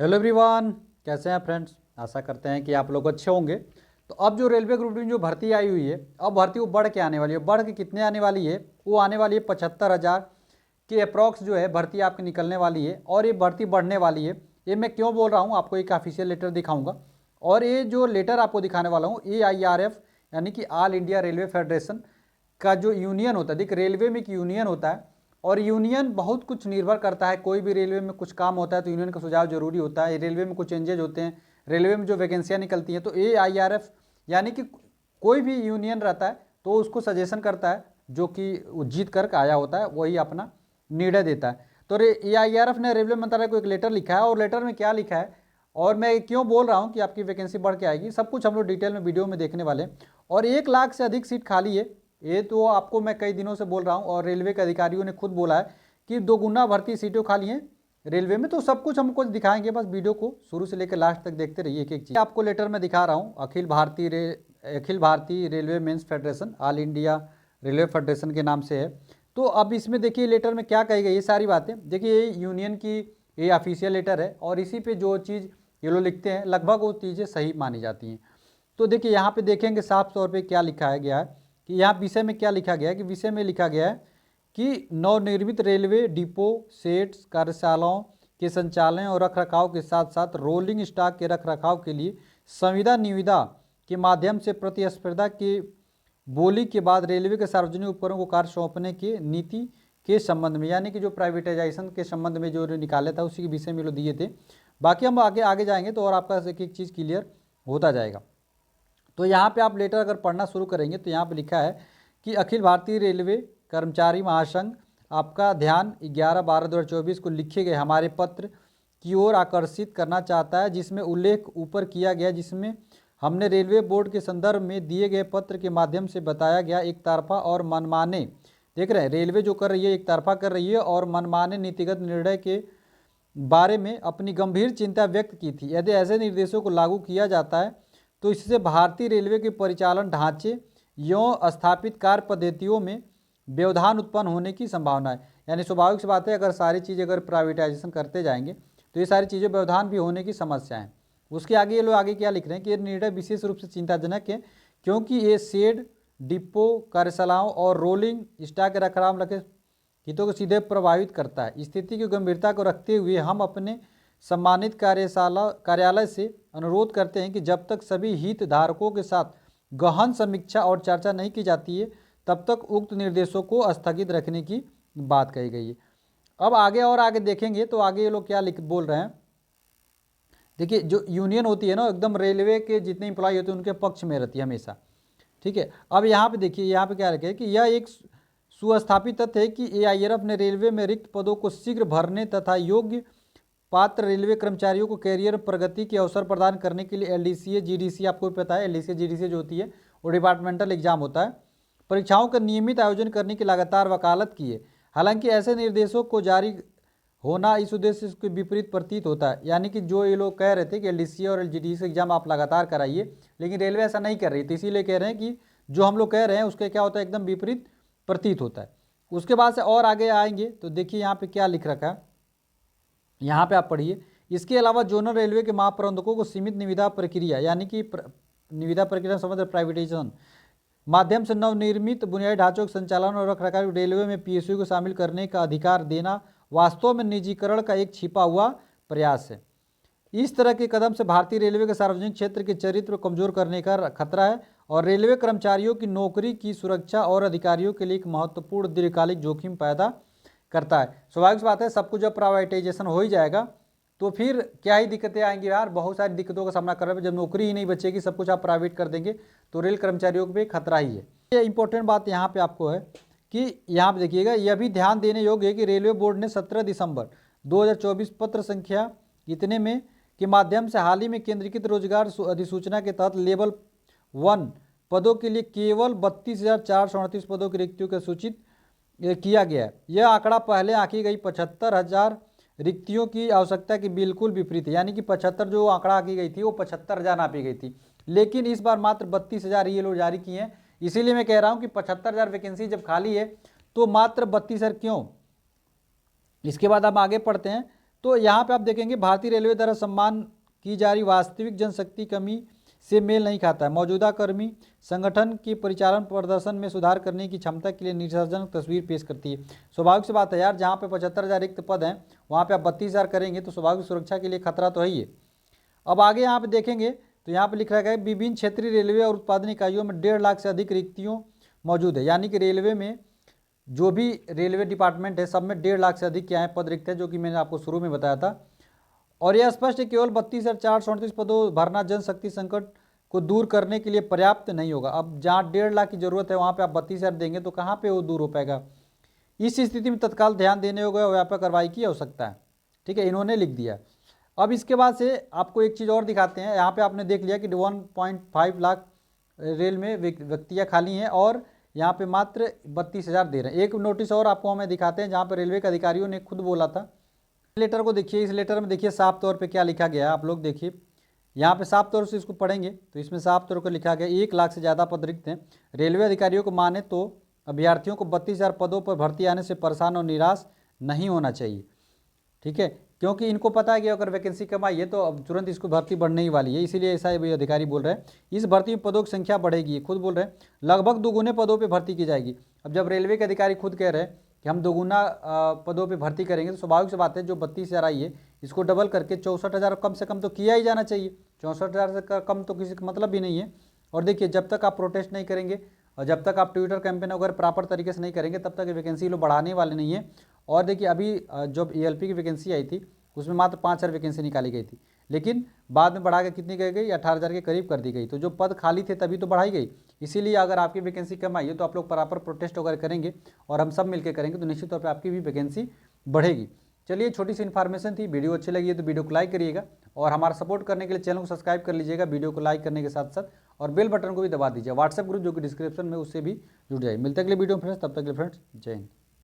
Hello everyone, कैसे हैं friends. आशा करते हैं कि आप लोग अच्छे होंगे। तो अब जो रेलवे ग्रुप डी जो भर्ती आई हुई है, अब भर्ती वो बढ़ के आने वाली है। बढ़ के कितने आने वाली है? वो आने वाली है 75,000 के अप्रॉक्स जो है भर्ती आपकी निकलने वाली है। और ये भर्ती बढ़ने वाली है। ये मैं क्यों बोल रहा हूँ, आपको एक ऑफिशियल लेटर दिखाऊंगा। और ये जो लेटर आपको दिखाने वाला हूँ, AIRF यानी कि ऑल इंडिया रेलवे फेडरेशन का जो यूनियन होता है। देखिए, रेलवे में एक यूनियन होता है और यूनियन बहुत कुछ निर्भर करता है। कोई भी रेलवे में कुछ काम होता है तो यूनियन का सुझाव जरूरी होता है। रेलवे में कुछ चेंजेज होते हैं, रेलवे में जो वैकेंसियाँ निकलती हैं, तो AIRF यानी कि कोई भी यूनियन रहता है तो उसको सजेशन करता है। जो कि जीत कर आया होता है वही अपना निर्णय देता है। तो AIRF ने रेलवे मंत्रालय को एक लेटर लिखा है। और लेटर में क्या लिखा है और मैं क्यों बोल रहा हूँ कि आपकी वैकेंसी बढ़ के आएगी, सब कुछ हम लोग डिटेल में वीडियो में देखने वाले हैं। और 1 लाख से अधिक सीट खाली है, ये तो आपको मैं कई दिनों से बोल रहा हूँ। और रेलवे के अधिकारियों ने खुद बोला है कि 2 गुना भर्ती सीटें खाली हैं रेलवे में। तो सब कुछ हमको दिखाएंगे, बस वीडियो को शुरू से लेकर लास्ट तक देखते रहिए। एक एक चीज़ आपको लेटर में दिखा रहा हूँ। Akhil Bharatiya railway men's federation, all India railway federation के नाम से है। तो अब इसमें देखिए लेटर में क्या कही गई, ये सारी बातें देखिए। ये यूनियन की ये ऑफिशियल लेटर है और इसी पे जो चीज़ ये लोग लिखते हैं लगभग वो चीज़ें सही मानी जाती हैं। तो देखिए यहाँ पे देखेंगे साफ तौर पे क्या लिखा है गया है कि यहाँ विषय में क्या लिखा गया है। कि विषय में लिखा गया है कि नवनिर्मित रेलवे डिपो सेट्स कार्यशालाओं के संचालन और रखरखाव के साथ साथ रोलिंग स्टॉक के रखरखाव के लिए संविदा निविदा के माध्यम से प्रतिस्पर्धा के बोली के बाद रेलवे के सार्वजनिक उपकरणों को कार्य सौंपने के नीति के संबंध में, यानी कि जो प्राइवेटाइजेशन के संबंध में जो निकाला था उसी के विषय में लोग दिए थे। बाकी हम आगे आगे जाएंगे तो और आपका एक एक चीज़ क्लियर होता जाएगा। तो यहाँ पे आप लेटर अगर पढ़ना शुरू करेंगे तो यहाँ पे लिखा है कि अखिल भारतीय रेलवे कर्मचारी महासंघ आपका ध्यान 11/12/2024 को लिखे गए हमारे पत्र की ओर आकर्षित करना चाहता है, जिसमें उल्लेख ऊपर किया गया, जिसमें हमने रेलवे बोर्ड के संदर्भ में दिए गए पत्र के माध्यम से बताया गया एक तरफा और मनमाने, देख रहे हैं रेलवे जो कर रही है एक तरफा कर रही है और मनमाने नीतिगत निर्णय के बारे में अपनी गंभीर चिंता व्यक्त की थी। यदि ऐसे निर्देशों को लागू किया जाता है तो इससे भारतीय रेलवे के परिचालन ढांचे एवं स्थापित कार्य पद्धतियों में व्यवधान उत्पन्न होने की संभावना है। यानी स्वाभाविक सी बात है, अगर सारी चीज़ अगर प्राइवेटाइजेशन करते जाएंगे तो ये सारी चीज़ें व्यवधान भी होने की समस्या है। उसके आगे ये लोग आगे क्या लिख रहे हैं कि ये निर्णय विशेष रूप से चिंताजनक है क्योंकि ये शेड डिपो कार्यशालाओं और रोलिंग स्टॉक के रखरखाव रखे हितों को सीधे प्रभावित करता है। स्थिति की गंभीरता को रखते हुए हम अपने सम्मानित कार्यालय से अनुरोध करते हैं कि जब तक सभी हितधारकों के साथ गहन समीक्षा और चर्चा नहीं की जाती है तब तक उक्त निर्देशों को स्थगित रखने की बात कही गई है। अब आगे और आगे देखेंगे तो आगे ये लोग क्या लिख बोल रहे हैं। देखिए, जो यूनियन होती है ना, एकदम रेलवे के जितने इंप्लॉय होते हैं उनके पक्ष में रहती है हमेशा। ठीक है, अब यहाँ पे देखिए, यहाँ पे क्या रखे कि यह एक सुस्थापित तथ्य है कि AIRF ने रेलवे में रिक्त पदों को शीघ्र भरने तथा योग्य पात्र रेलवे कर्मचारियों को कैरियर प्रगति के अवसर प्रदान करने के लिए LDCA GDC, आपको भी पता है LDCA GDC जो होती है वो डिपार्टमेंटल एग्जाम होता है, परीक्षाओं का नियमित आयोजन करने की लगातार वकालत की है। हालांकि ऐसे निर्देशों को जारी होना इस उद्देश्य के विपरीत प्रतीत होता है। यानी कि जो ये लोग कह रहे थे कि LDCA और GDC एग्जाम आप लगातार कराइए, लेकिन रेलवे ऐसा नहीं कर रही थी, इसीलिए कह रहे हैं कि जो हम लोग कह रहे हैं उसके क्या होता है, एकदम विपरीत प्रतीत होता है। उसके बाद से और आगे आएंगे तो देखिए यहाँ पे क्या लिख रखा है, यहाँ पे आप पढ़िए। इसके अलावा जोनल रेलवे के महाप्रबंधकों को सीमित निविदा प्रक्रिया, यानी कि निविदा प्रक्रिया समझ प्राइवेटाइजेशन माध्यम से नवनिर्मित बुनियादी ढांचों के संचालन और रखरखाव रेलवे में PSU को शामिल करने का अधिकार देना वास्तव में निजीकरण का एक छिपा हुआ प्रयास है। इस तरह के कदम से भारतीय रेलवे के सार्वजनिक क्षेत्र के चरित्र को कमजोर करने का खतरा है और रेलवे कर्मचारियों की नौकरी की सुरक्षा और अधिकारियों के लिए एक महत्वपूर्ण दीर्घकालिक जोखिम पैदा करता है। स्वाभाविक बात है, सब कुछ जब प्राइवेटाइजेशन हो ही जाएगा तो फिर क्या ही दिक्कतें आएंगी यार, बहुत सारी दिक्कतों का सामना कर रहे हैं। जब नौकरी ही नहीं बचेगी, सब कुछ आप प्राइवेट कर देंगे तो रेल कर्मचारियों को भी खतरा ही है। ये इंपॉर्टेंट बात यहाँ पे आपको है कि यहाँ पे देखिएगा, यह भी ध्यान देने योग्य है कि रेलवे बोर्ड ने 17 दिसंबर 2024 पत्र संख्या इतने में के माध्यम से हाल ही में केंद्रीकृत रोजगार अधिसूचना के तहत लेवल 1 पदों के लिए केवल 32,438 पदों की रिक्तियों को सूचित किया गया है। यह आंकड़ा पहले आंकी गई 75,000 रिक्तियों की आवश्यकता की बिल्कुल विपरीत है। यानी कि 75 जो आंकड़ा आंकी गई थी वो 75,000 नापी गई थी, लेकिन इस बार मात्र 32,000 ये लोग जारी किए हैं। इसीलिए मैं कह रहा हूँ कि 75,000 वैकेंसी जब खाली है तो मात्र 32,000 क्यों। इसके बाद हम आगे पढ़ते हैं तो यहाँ पे आप देखेंगे भारतीय रेलवे द्वारा सम्मान की जा रही वास्तविक जनशक्ति कमी से मेल नहीं खाता है। मौजूदा कर्मी संगठन की परिचालन प्रदर्शन में सुधार करने की क्षमता के लिए निराशाजनक तस्वीर पेश करती है। स्वाभाविक सी बात है यार, जहाँ पे 75,000 रिक्त पद हैं वहाँ पे आप 32,000 करेंगे तो स्वाभाविक सुरक्षा के लिए खतरा तो है ही है। अब आगे यहाँ पे देखेंगे तो यहाँ पे लिख रखा है विभिन्न क्षेत्रीय रेलवे और उत्पादन इकाइयों में 1.5 लाख से अधिक रिक्तियों मौजूद है। यानी कि रेलवे में जो भी रेलवे डिपार्टमेंट है सब में 1.5 लाख से अधिक क्या है पद रिक्त है, जो कि मैंने आपको शुरू में बताया था। और यह स्पष्ट है केवल 32,438 पदों भरना जनशक्ति संकट को दूर करने के लिए पर्याप्त नहीं होगा। अब जहाँ 1.5 लाख की जरूरत है वहाँ पे आप 32,000 देंगे तो कहाँ पे वो दूर हो पाएगा। इस स्थिति में तत्काल ध्यान देने होगा, व्यापक कार्रवाई की आवश्यकता है। ठीक है, इन्होंने लिख दिया। अब इसके बाद से आपको एक चीज़ और दिखाते हैं। यहाँ पे आपने देख लिया कि 1.5 लाख रेल में व्यक्तियाँ खाली हैं और यहाँ पे मात्र 32,000 दे रहे हैं। एक नोटिस और आपको हमें दिखाते हैं जहाँ पर रेलवे के अधिकारियों ने खुद बोला था। लेटर को देखिए, इस लेटर में देखिए साफ तौर पे क्या लिखा गया है, आप लोग देखिए यहाँ पे साफ तौर से इसको पढ़ेंगे तो इसमें साफ तौर पर लिखा गया 1 लाख से ज़्यादा पद रिक्त हैं। रेलवे अधिकारियों को माने तो अभ्यर्थियों को 32,000 पदों पर भर्ती आने से परेशान और निराश नहीं होना चाहिए। ठीक है, क्योंकि इनको पता है कि अगर वैकेंसी कम आई है तो अब तुरंत इसको भर्ती बढ़ने ही वाली है, इसीलिए ऐसा ये अधिकारी बोल रहे हैं। इस भर्ती में पदों की संख्या बढ़ेगी, खुद बोल रहे हैं लगभग दोगुने पदों पे भर्ती की जाएगी। अब जब रेलवे के अधिकारी खुद कह रहे हैं कि हम दोगुना पदों पे भर्ती करेंगे तो स्वाभाविक सी बात है जो 32,000 आई है इसको डबल करके 64,000 कम से कम तो किया ही जाना चाहिए। 64,000 से कम तो किसी का मतलब भी नहीं है। और देखिए जब तक आप प्रोटेस्ट नहीं करेंगे और जब तक आप ट्विटर कैंपेन वगैरह प्रॉपर तरीके से नहीं करेंगे तब तक वैकेंसी लोग बढ़ाने वाले नहीं है। और देखिए अभी जब ELP की वैकेंसी आई थी उसमें मात्र 5,000 वैकेंसी निकाली गई थी, लेकिन बाद में बढ़ा के कितनी कर गई 18,000 के करीब कर दी गई। तो जो पद खाली थे तभी तो बढ़ाई गई। इसीलिए अगर आपकी वैकेंसी कम आई है तो आप लोग प्रॉपर प्रोटेस्ट वगैरह करेंगे और हम सब मिलकर करेंगे तो निश्चित तौर पर आपकी भी वैकेंसी बढ़ेगी। चलिए, छोटी सी इन्फॉर्मेशन थी, वीडियो अच्छी लगी है तो वीडियो को लाइक करिएगा और हमारा सपोर्ट करने के लिए चैनल को सब्सक्राइब कर लीजिएगा वीडियो को लाइक करने के साथ साथ, और बेल बटन को भी दबा दीजिए। व्हाट्सएप ग्रुप जो कि डिस्क्रिप्शन में उससे भी जुड़ जाए। मिलते अगले वीडियो में फ्रेंड्स, तब तक के लिए फ्रेंड्स जय हिंद।